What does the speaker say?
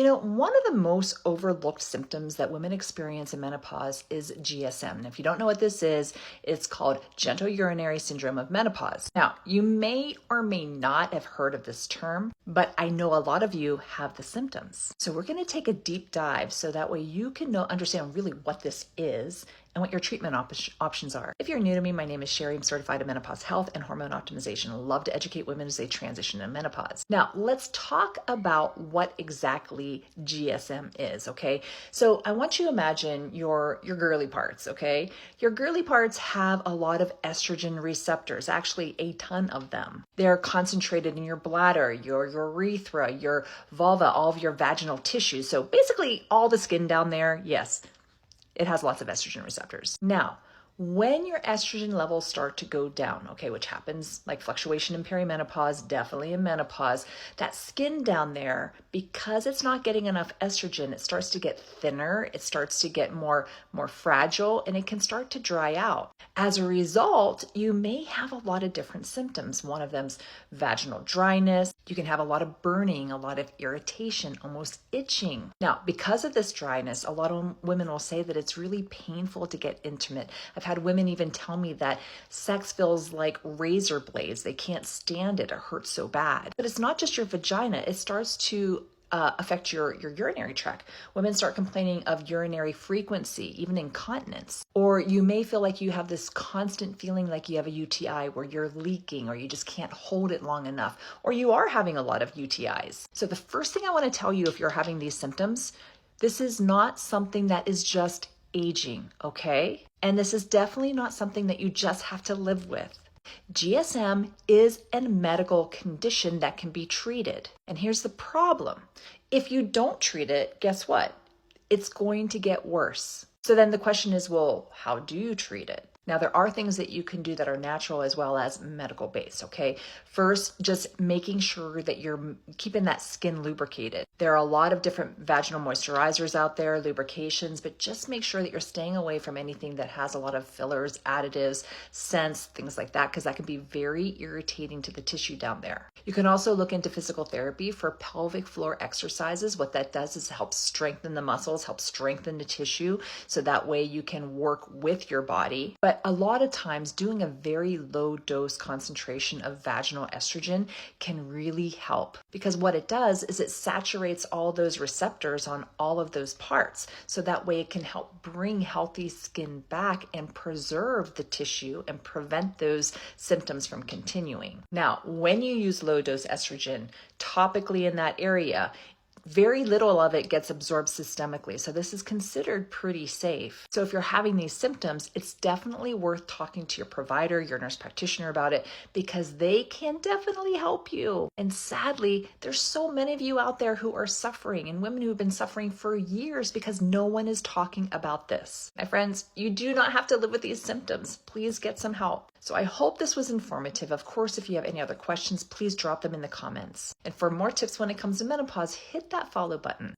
One of the most overlooked symptoms that women experience in menopause is GSM. And if you don't know what this is, it's called genitourinary syndrome of menopause. Now, you may or may not have heard of this term, but I know a lot of you have the symptoms. So we're going to take a deep dive so that way you can understand really what this is and what your treatment options are. If you're new to me, my name is Sherry. I'm certified in menopause health and hormone optimization. I love to educate women as they transition to menopause. Now, let's talk about what exactly GSM is, okay? So I want you to imagine your girly parts, okay? Your girly parts have a lot of estrogen receptors, actually a ton of them. They're concentrated in your bladder, your urethra, your vulva, all of your vaginal tissue. So basically all the skin down there, yes, it has lots of estrogen receptors. Now, when your estrogen levels start to go down, okay, which happens like fluctuation in perimenopause, definitely in menopause, that skin down there, because it's not getting enough estrogen, it starts to get thinner, it starts to get more fragile, and it can start to dry out. As a result, you may have a lot of different symptoms. One of them's vaginal dryness. You can have a lot of burning, a lot of irritation, almost itching. Now, because of this dryness, a lot of women will say that it's really painful to get intimate. I've had women even tell me that sex feels like razor blades. They can't stand it. It hurts so bad. But it's not just your vagina. It starts to affect your urinary tract. Women start complaining of urinary frequency, even incontinence. Or you may feel like you have this constant feeling like you have a UTI where you're leaking or you just can't hold it long enough, or you are having a lot of UTIs. So the first thing I want to tell you, if you're having these symptoms, this is not something that is just aging, okay? And this is definitely not something that you just have to live with. GSM is a medical condition that can be treated. And here's the problem. If you don't treat it, guess what? It's going to get worse. So then the question is, well, how do you treat it? Now, there are things that you can do that are natural as well as medical based, okay? First, just making sure that you're keeping that skin lubricated. There are a lot of different vaginal moisturizers out there, lubrications, but just make sure that you're staying away from anything that has a lot of fillers, additives, scents, things like that, because that can be very irritating to the tissue down there. You can also look into physical therapy for pelvic floor exercises. What that does is help strengthen the muscles, help strengthen the tissue, so that way you can work with your body. But a lot of times doing a very low dose concentration of vaginal estrogen can really help, because what it does is it saturates all those receptors on all of those parts. So that way it can help bring healthy skin back and preserve the tissue and prevent those symptoms from continuing. Now, when you use low dose estrogen topically in that area, very little of it gets absorbed systemically. So this is considered pretty safe. So if you're having these symptoms, it's definitely worth talking to your provider, your nurse practitioner about it, because they can definitely help you. And sadly, there's so many of you out there who are suffering, and women who have been suffering for years because no one is talking about this. My friends, you do not have to live with these symptoms. Please get some help. So I hope this was informative. Of course, if you have any other questions, please drop them in the comments. And for more tips when it comes to menopause, hit that follow button.